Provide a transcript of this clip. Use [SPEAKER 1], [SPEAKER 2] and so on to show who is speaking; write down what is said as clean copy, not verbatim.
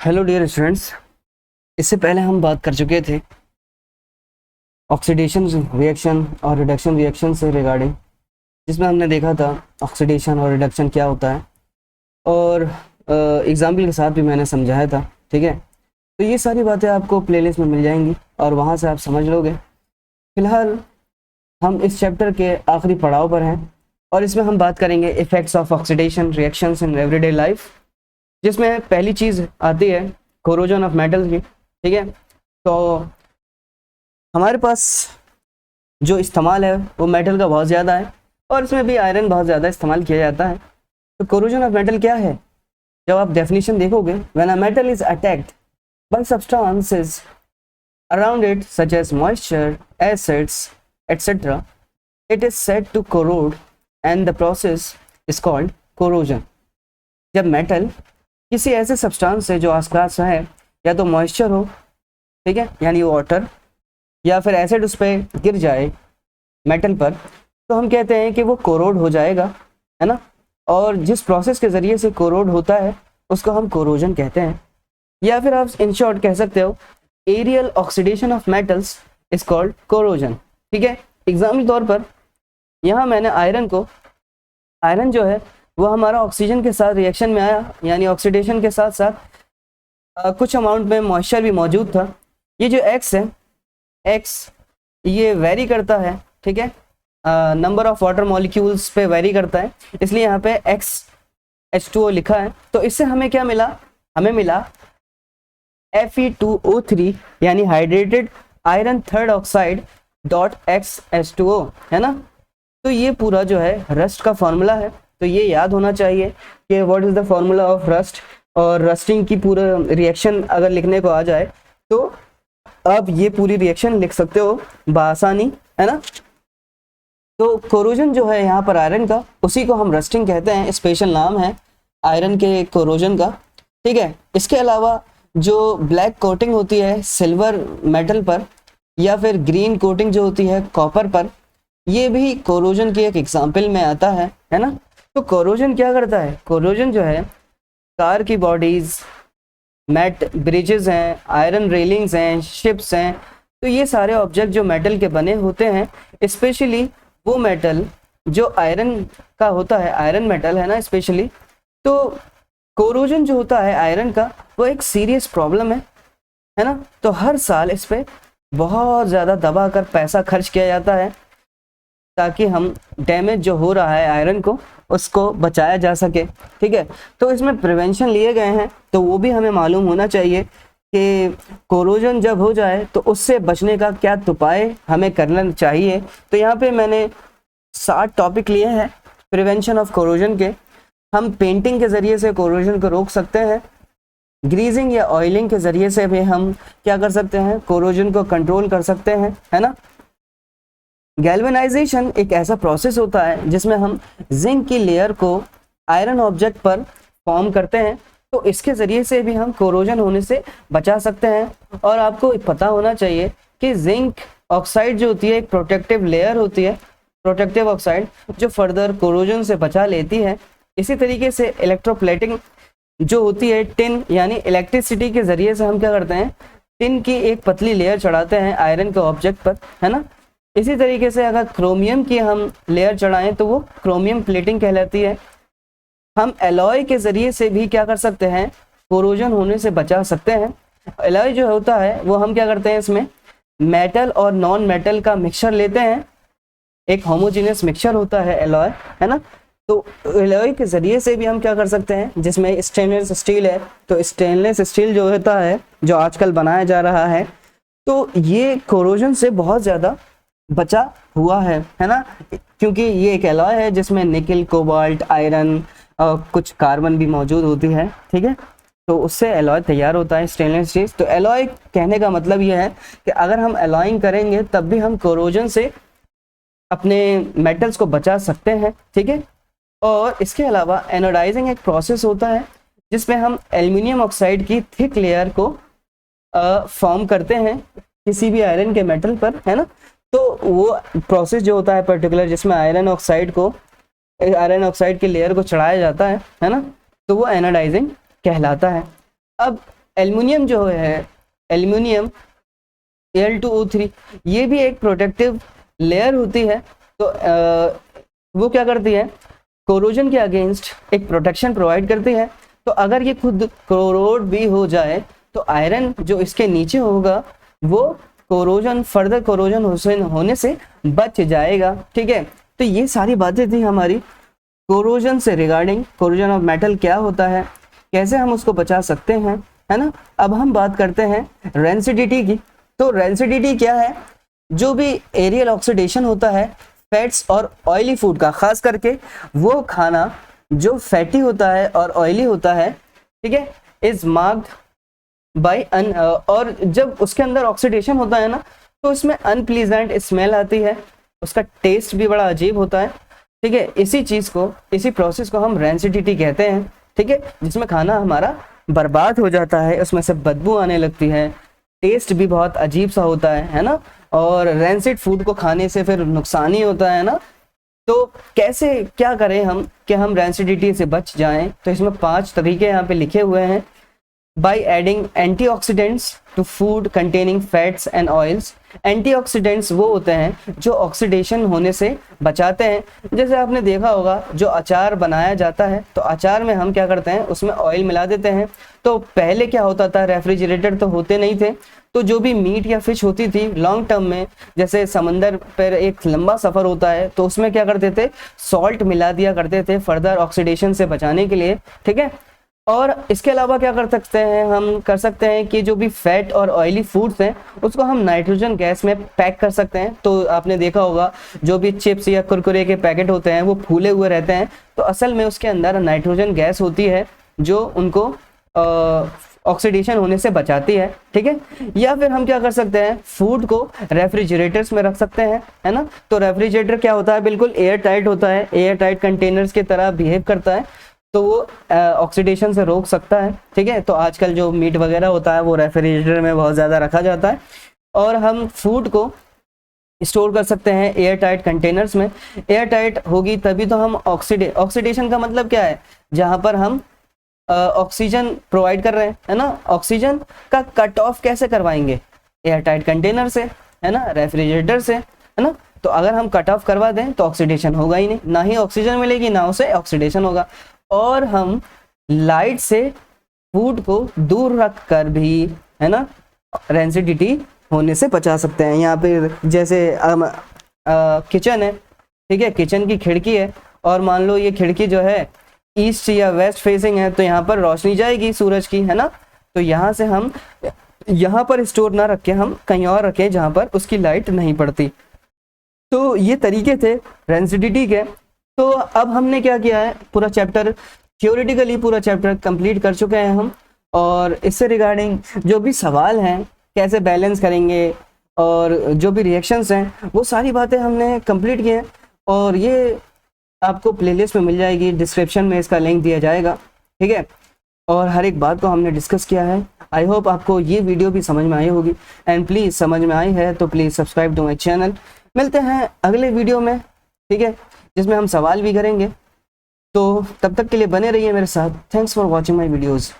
[SPEAKER 1] Hello dear students. इससे पहले हम बात कर चुके थे ऑक्सीडेशन रिएक्शन और रिडक्शन रिएक्शन से रिगार्डिंग, जिसमें हमने देखा था ऑक्सीडेशन और रिडक्शन क्या होता है और एग्जाम्पल के साथ भी मैंने समझाया था। ठीक है, तो ये सारी बातें आपको प्लेलिस्ट में मिल जाएंगी और वहाँ से आप समझ लोगे। फिलहाल हम इस चैप्टर के आखिरी पड़ाव पर हैं और इसमें हम बात करेंगे effects of oxidation reactions in everyday life, जिसमें पहली चीज़ आती है कोरोजन ऑफ मेटल्स की। ठीक है, तो हमारे पास जो इस्तेमाल है वो मेटल का बहुत ज़्यादा है और इसमें भी आयरन बहुत ज़्यादा इस्तेमाल किया जाता है। तो कोरोजन ऑफ मेटल क्या है? जब आप डेफिनेशन देखोगे, when a metal is attacked by substances around it such as moisture, acids etcetera, it is said to corrode and the process is called corrosion. जब मेटल किसी ऐसे सब्सटेंस से जो आसपास है, या तो मॉइस्चर हो, ठीक है, यानी वाटर, या फिर एसिड उस पर गिर जाए मेटल पर, तो हम कहते हैं कि वो कोरोड हो जाएगा, है ना। और जिस प्रोसेस के ज़रिए से कोरोड होता है उसको हम कोरोजन कहते हैं, या फिर आप इन शॉर्ट कह सकते हो aerial oxidation of metals is called corrosion. ठीक है, एग्जाम्पल तौर पर यहाँ मैंने आयरन जो है वो हमारा ऑक्सीजन के साथ रिएक्शन में आया, यानी ऑक्सीडेशन के साथ साथ कुछ अमाउंट में मॉइस्चर भी मौजूद था। ये जो एक्स है, एक्स ये वेरी करता है, ठीक है, नंबर ऑफ वाटर मॉलिक्यूल्स पे वेरी करता है, इसलिए यहाँ पे H2O लिखा है। तो इससे हमें क्या मिला? हमें मिला Fe2O3 यानी hydrated iron third oxide dot XH2O, है ना। तो ये पूरा जो है रस्ट का फॉर्मूला है, तो ये याद होना चाहिए कि what is the formula of rust. और रस्टिंग की पूरा रिएक्शन अगर लिखने को आ जाए तो आप ये पूरी रिएक्शन लिख सकते हो बआसानी, है ना। तो कोरोजन जो है यहाँ पर आयरन का, उसी को हम रस्टिंग कहते हैं, स्पेशल नाम है आयरन के कोरोजन का। ठीक है, इसके अलावा जो ब्लैक कोटिंग होती है सिल्वर मेटल पर, या फिर ग्रीन कोटिंग जो होती है कॉपर पर, ये भी कोरोजन की एक एग्जाम्पल में आता है ना। तो कोरोजन क्या करता है? कोरोजन जो है कार की बॉडीज, मेट ब्रिजेस हैं, आयरन रेलिंग्स हैं, शिप्स हैं, तो ये सारे ऑब्जेक्ट जो मेटल के बने होते हैं, स्पेशली वो मेटल जो आयरन का होता है, आयरन मेटल है ना स्पेशली, तो कोरोजन जो होता है आयरन का वो एक सीरियस प्रॉब्लम है ना। तो हर साल इस पर बहुत ज़्यादा दबा कर पैसा खर्च किया जाता है ताकि हम डैमेज जो हो रहा है आयरन को उसको बचाया जा सके। ठीक है, तो इसमें प्रिवेंशन लिए गए हैं, तो वो भी हमें मालूम होना चाहिए कि कोरोजन जब हो जाए तो उससे बचने का क्या उपाय हमें करना चाहिए। तो यहाँ पे मैंने 7 टॉपिक लिए हैं प्रिवेंशन ऑफ कोरोजन के। हम पेंटिंग के ज़रिए से कोरोजन को रोक सकते हैं, ग्रीजिंग या ऑयलिंग के ज़रिए से भी हम क्या कर सकते हैं? कोरोजन को कंट्रोल कर सकते हैं, है ना। गैल्वेनाइजेशन एक ऐसा प्रोसेस होता है जिसमें हम जिंक की लेयर को आयरन ऑब्जेक्ट पर फॉर्म करते हैं, तो इसके ज़रिए से भी हम कोरोजन होने से बचा सकते हैं। और आपको पता होना चाहिए कि जिंक ऑक्साइड जो होती है एक प्रोटेक्टिव लेयर होती है, प्रोटेक्टिव ऑक्साइड, जो फर्दर कोरोजन से बचा लेती है। इसी तरीके से इलेक्ट्रोप्लेटिंग जो होती है, टिन यानी इलेक्ट्रिसिटी के ज़रिए से हम क्या करते हैं? टिन की एक पतली लेयर चढ़ाते हैं आयरन के ऑब्जेक्ट पर, है ना। इसी तरीके से अगर क्रोमियम की हम लेयर चढ़ाएं तो वो क्रोमियम प्लेटिंग कहलाती है। हम एलॉय के ज़रिए से भी क्या कर सकते हैं? कोरोजन होने से बचा सकते हैं। एलॉय जो होता है वो हम क्या करते हैं? इसमें मेटल और नॉन मेटल का मिक्सचर लेते हैं, एक होमोजेनियस मिक्सचर होता है एलॉय, है ना। तो एलॉय के ज़रिए से भी हम क्या कर सकते हैं? जिसमें स्टेनलेस स्टील है, तो स्टेनलेस स्टील जो होता है जो आजकल बनाया जा रहा है, तो ये कोरोजन से बहुत ज़्यादा बचा हुआ है ना, क्योंकि ये एक एलॉय है जिसमें निकल, कोबाल्ट, आयरन और कुछ कार्बन भी मौजूद होती है। ठीक है, तो उससे एलॉय तैयार होता है स्टेनलेस स्टील। तो एलॉय कहने का मतलब ये है कि अगर हम एलॉइंग करेंगे तब भी हम कोरोजन से अपने मेटल्स को बचा सकते हैं। ठीक है, और इसके अलावा एनोडाइजिंग एक प्रोसेस होता है जिसमें हम एल्युमिनियम ऑक्साइड की थिक लेयर को फॉर्म करते हैं किसी भी आयरन के मेटल पर, है ना। तो वो प्रोसेस जो होता है पर्टिकुलर, जिसमें आयरन ऑक्साइड की लेयर को चढ़ाया जाता है ना, तो वो एनोडाइजिंग कहलाता है। अब एल्युमिनियम जो है, एल्युमिनियम Al2O3, ये भी एक प्रोटेक्टिव लेयर होती है। तो वो क्या करती है, कोरोजन के अगेंस्ट एक प्रोटेक्शन प्रोवाइड करती है। तो अगर ये खुद कोरोड भी हो जाए तो आयरन जो इसके नीचे होगा वो कोरोजन, फर्दर कोरोजन होने से बच जाएगा। ठीक है, तो ये सारी बातें थी हमारी कोरोजन से रिगार्डिंग, कोरोजन ऑफ मेटल क्या होता है, कैसे हम उसको बचा सकते हैं, है ना। अब हम बात करते हैं रेंसिडिटी की। तो रेंसिडिटी क्या है, जो भी एरियल ऑक्सीडेशन होता है फैट्स और ऑयली फूड का, खास करके वो खाना जो फैटी होता है और ऑयली होता है, ठीक है, इज मार्क्ड बाय और जब उसके अंदर ऑक्सीडेशन होता है ना तो उसमें अनप्लीजेंट स्मेल आती है, उसका टेस्ट भी बड़ा अजीब होता है। ठीक है, इसी चीज को, इसी प्रोसेस को हम रेंसिडिटी कहते हैं। ठीक है, जिसमें खाना हमारा बर्बाद हो जाता है, उसमें से बदबू आने लगती है, टेस्ट भी बहुत अजीब सा होता है ना। और रेंसिड फूड को खाने से फिर नुकसान ही होता है ना। तो कैसे क्या करें हम कि हम रेंसिडिटी से बच जाएं, तो इसमें 5 तरीके यहाँ पे लिखे हुए हैं। By adding antioxidants to food containing fats and oils. Antioxidants वो होते हैं जो ऑक्सीडेशन होने से बचाते हैं। जैसे आपने देखा होगा जो अचार बनाया जाता है तो अचार में हम क्या करते हैं, उसमें ऑयल मिला देते हैं। तो पहले क्या होता था, रेफ्रिजरेटर तो होते नहीं थे, तो जो भी मीट या फिश होती थी लॉन्ग टर्म में, जैसे समंदर पर एक लंबा सफर होता है तो उसमें क्या करते थे, सॉल्ट मिला दिया करते थे फर्दर ऑक्सीडेशन से बचाने के लिए। ठीक है, और इसके अलावा क्या कर सकते हैं, हम कर सकते हैं कि जो भी फैट और ऑयली फूड्स हैं उसको हम नाइट्रोजन गैस में पैक कर सकते हैं। तो आपने देखा होगा जो भी चिप्स या कुरकुरे के पैकेट होते हैं वो फूले हुए रहते हैं, तो असल में उसके अंदर नाइट्रोजन गैस होती है जो उनको ऑक्सीडेशन होने से बचाती है। ठीक है, या फिर हम क्या कर सकते हैं, फूड को रेफ्रिजरेटर्स में रख सकते हैं, है ना। तो रेफ्रिजरेटर क्या होता है, बिल्कुल एयर टाइट होता है, एयर टाइट कंटेनर्स की तरह बिहेव करता है, तो वो ऑक्सीडेशन से रोक सकता है। ठीक है, तो आजकल जो मीट वगैरह होता है वो रेफ्रिजरेटर में बहुत ज़्यादा रखा जाता है, और हम फूड को स्टोर कर सकते हैं एयर टाइट कंटेनर्स में। एयर टाइट होगी तभी तो हम ऑक्सीडेशन का मतलब क्या है, जहाँ पर हम ऑक्सीजन प्रोवाइड कर रहे हैं, है ना। ऑक्सीजन का कट ऑफ कैसे करवाएंगे, एयर टाइट कंटेनर से, है ना, रेफ्रिजरेटर से, है ना। तो अगर हम कट ऑफ करवा दें तो ऑक्सीडेशन होगा ही नहीं, ना ही ऑक्सीजन मिलेगी ना उसे ऑक्सीडेशन होगा। और हम लाइट से फूड को दूर रख कर भी, है ना, रेंसिडिटी होने से बचा सकते हैं। यहाँ पे जैसे किचन है, ठीक है, किचन की खिड़की है, और मान लो ये खिड़की जो है ईस्ट या वेस्ट फेसिंग है, तो यहाँ पर रोशनी जाएगी सूरज की, है ना। तो यहाँ से हम यहाँ पर स्टोर ना रख के हम कहीं और रखें जहाँ पर उसकी लाइट नहीं पड़ती। तो ये तरीके थे रेंसिडिटी के। तो अब हमने क्या किया है, पूरा चैप्टर थियोरेटिकली पूरा चैप्टर कंप्लीट कर चुके हैं हम, और इससे रिगार्डिंग जो भी सवाल हैं कैसे बैलेंस करेंगे और जो भी रिएक्शंस हैं वो सारी बातें हमने कंप्लीट की हैं, और ये आपको प्लेलिस्ट में मिल जाएगी, डिस्क्रिप्शन में इसका लिंक दिया जाएगा। ठीक है, और हर एक बात को हमने डिस्कस किया है। आई होप आपको ये वीडियो भी समझ में आई होगी, एंड प्लीज़ समझ में आई है तो please subscribe to my channel. मिलते हैं अगले वीडियो में, ठीक है, जिसमें हम सवाल भी करेंगे। तो तब तक के लिए बने रहिए मेरे साथ। Thanks for watching my videos.